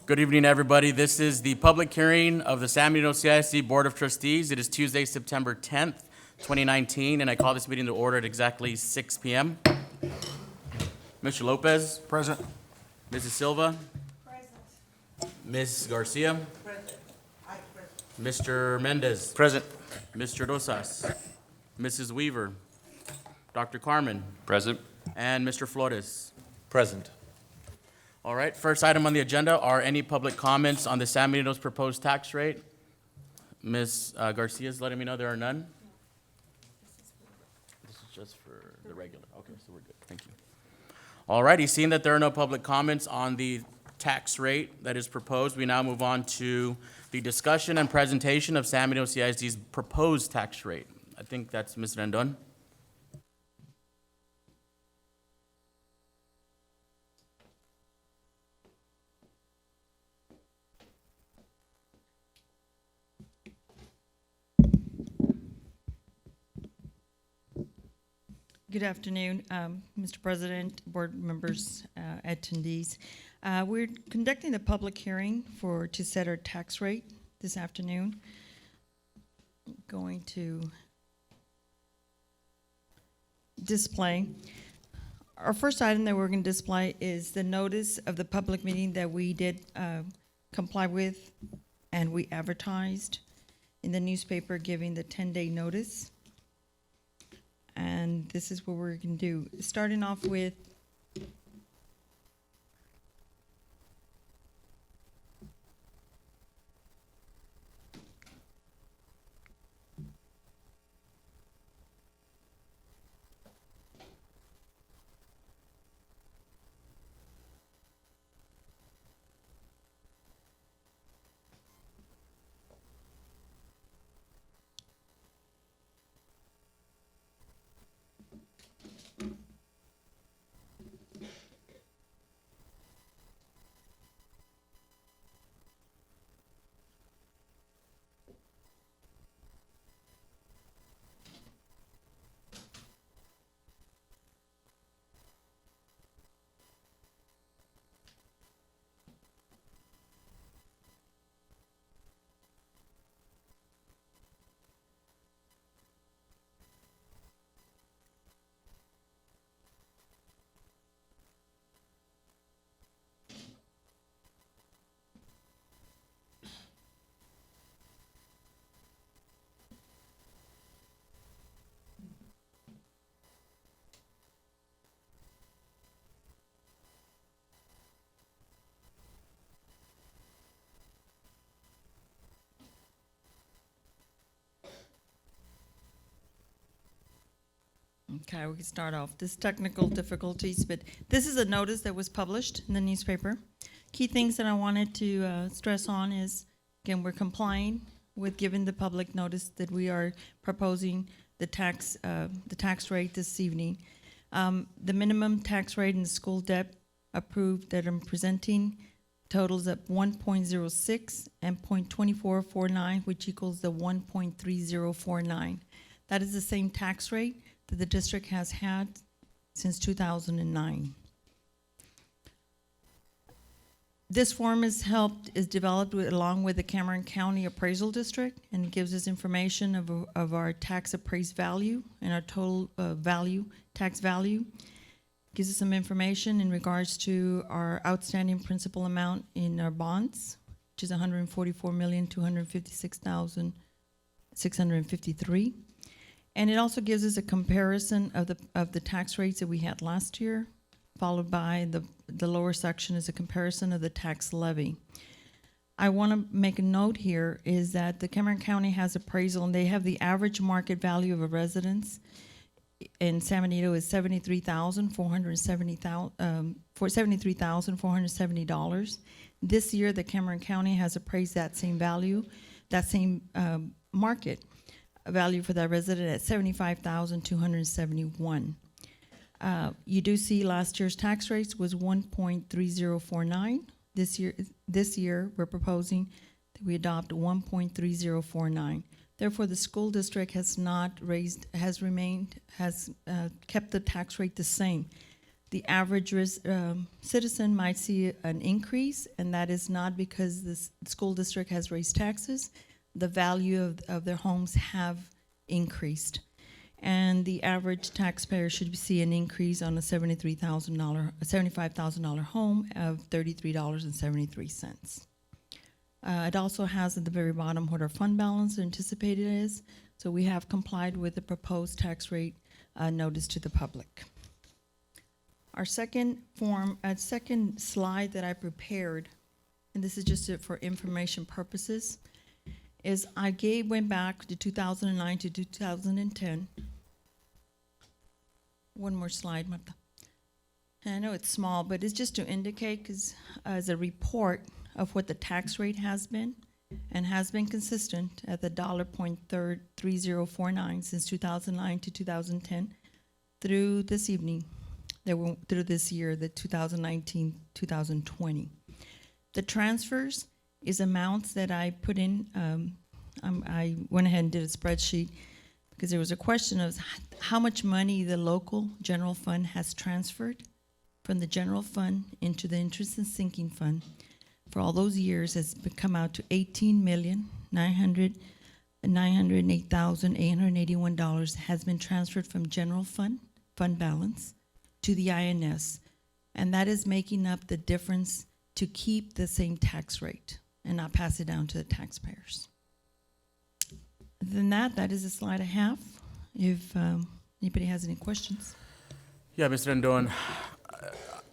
Good evening, everybody. This is the public hearing of the San Benito CISD Board of Trustees. It is Tuesday, September 10th, 2019, and I call this meeting to order at exactly 6 p.m. Mr. Lopez? Present. Mrs. Silva? Ms. Garcia? Mr. Mendez? Present. Mr. Rosas? Mrs. Weaver? Dr. Carmen? Present. And Mr. Flores? Present. All right, first item on the agenda are any public comments on the San Benito's proposed tax rate? Ms. Garcia's letting me know there are none. This is just for the regular. Okay, so we're good. Thank you. All righty, seeing that there are no public comments on the tax rate that is proposed, we now move on to the discussion and presentation of San Benito CISD's proposed tax rate. I think that's Ms. Rendon. Good afternoon, Mr. President, board members, attendees. We're conducting a public hearing to set our tax rate this afternoon. I'm going to display. Our first item that we're going to display is the notice of the public meeting that we did comply with, and we advertised in the newspaper giving the 10-day notice. And this is what we're going to do. Starting off with okay, we can start off. This technical difficulties, but this is a notice that was published in the newspaper. Key things that I wanted to stress on is, again, we're complying with giving the public notice that we are proposing the tax rate this evening. The minimum tax rate in the school debt approved that I'm presenting totals at 1.06 and 0.2449, which equals the 1.3049. That is the same tax rate that the district has had since 2009. This form is developed along with the Cameron County Appraisal District, and it gives us information of our tax appraised value and our total tax value. Gives us some information in regards to our outstanding principal amount in our bonds, which is $144,256,653. And it also gives us a comparison of the tax rates that we had last year, followed by the lower section is a comparison of the tax levy. I want to make a note here is that the Cameron County has appraisal, and they have the average market value of a residence in San Benito is $73,470. This year, the Cameron County has appraised that same value, that same market value for that resident at $75,271. You do see last year's tax rates was 1.3049. This year we're proposing that we adopt 1.3049. Therefore, the school district has not raised, has kept the tax rate the same. the average citizen might see an increase, and that is not because the school district has raised taxes. The value of their homes have increased. And the average taxpayer should see an increase on a $75,000 home of $33.73. It also has at the very bottom what our fund balance anticipated is. So we have complied with the proposed tax rate notice to the public. Our second slide that I prepared, and this is just for information purposes, is went back to 2009 to 2010. One more slide, Marta. And I know it's small, but it's just to indicate, because as a report of what the tax rate has been, and has been consistent at the $3049 since 2009 to 2010 through this evening, through this year, the 2019-2020. The transfers is amounts that I put in. I went ahead and did a spreadsheet because there was a question of how much money the local general fund has transferred from the general fund into the interest and sinking fund for all those years has come out to $18,908,881 has been transferred from general fund balance to the INS, and that is making up the difference to keep the same tax rate and not pass it down to the taxpayers. Other than that is a slide I have. If anybody has any questions. Yeah, Mr. Rendon,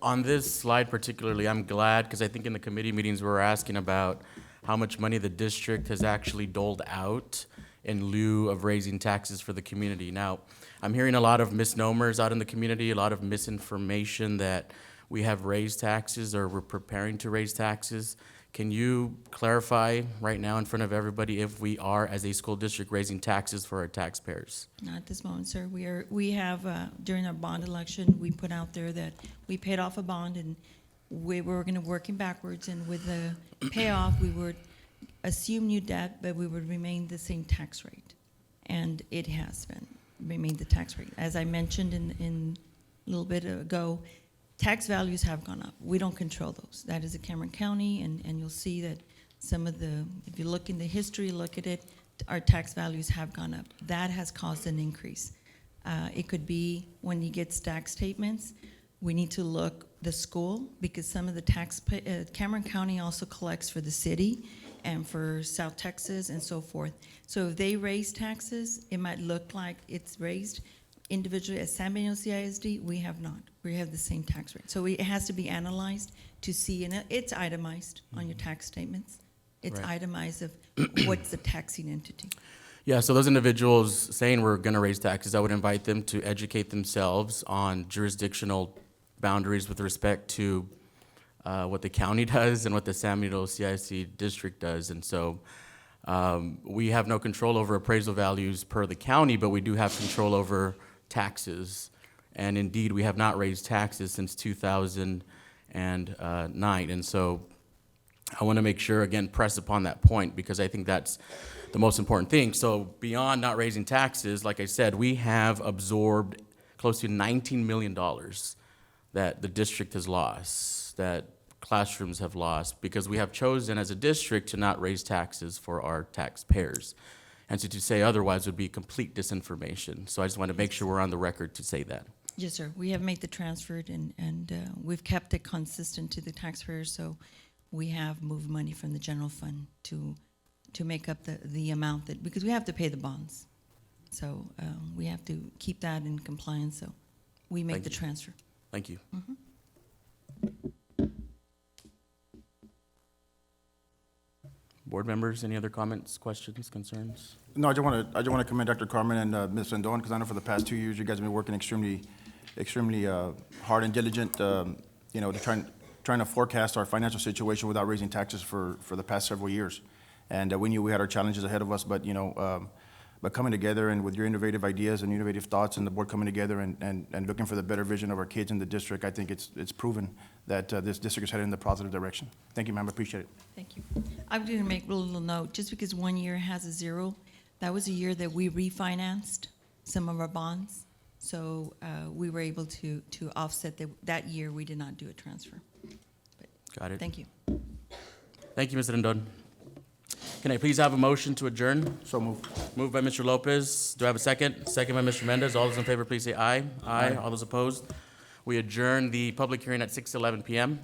on this slide particularly, I'm glad, because I think in the committee meetings we were asking about how much money the district has actually doled out in lieu of raising taxes for the community. Now, I'm hearing a lot of misnomers out in the community, a lot of misinformation that we have raised taxes or we're preparing to raise taxes. Can you clarify right now in front of everybody if we are, as a school district, raising taxes for our taxpayers? Not at this moment, sir. We have during our bond election, we put out there that we paid off a bond, and we were going to work in backwards. And with the payoff, we would assume new debt, but we would remain the same tax rate, and it has remained the tax rate. As I mentioned in a little bit ago, tax values have gone up. We don't control those. That is a Cameron County, and you'll see that some of the, if you look in the history, look at it, our tax values have gone up. That has caused an increase. It could be when you get tax statements, we need to look the school, because some of the Cameron County also collects for the city and for South Texas and so forth. So if they raise taxes, it might look like it's raised. Individually at San Benito CISD, we have not. We have the same tax rate. So it has to be analyzed to see, and it's itemized on your tax statements. It's Right. itemized of what's the taxing entity. Yeah, so those individuals saying we're going to raise taxes, I would invite them to educate themselves on jurisdictional boundaries with respect to what the county does and what the San Benito CIC district does. And so we have no control over appraisal values per the county, but we do have control over taxes. And indeed, we have not raised taxes since 2009. And so I want to make sure, again, press upon that point, because I think that's the most important thing. So beyond not raising taxes, like I said, we have absorbed close to $19 million that the district has lost, that classrooms have lost, because we have chosen as a district to not raise taxes for our taxpayers. And so to say otherwise would be complete disinformation. So I just want to make sure we're on the record to say that. Yes, sir. We have made the transfer, and we've kept it consistent to the taxpayers, so we have moved money from the general fund to make up the amount that, because we have to pay the bonds. So we have to keep that in compliance, so we make Thank the you. transfer. Thank you. Board members, any other comments, questions, concerns? No, I just want to commend Dr. Carmen and Ms. Rendon, because I know for the past 2 years, you guys have been working extremely hard and diligent, to trying to forecast our financial situation without raising taxes for the past several years. And we knew we had our challenges ahead of us, but coming together and with your innovative ideas and innovative thoughts, and the board coming together and looking for the better vision of our kids in the district, I think it's proven that this district is headed in the positive direction. Thank you, ma'am. I appreciate it. Thank you. I'm going to make a little note. Just because 1 year has a zero, that was a year that we refinanced some of our bonds. So we were able to offset that year, we did not do a transfer. Got it. Thank you. Thank you, Mr. Rendon. Can I please have a motion to adjourn? So move. Moved by Mr. Lopez. Do I have a second? Second by Mr. Mendez. All those in favor, please say aye. Aye. All those opposed? We adjourn the public hearing at 6:11 PM.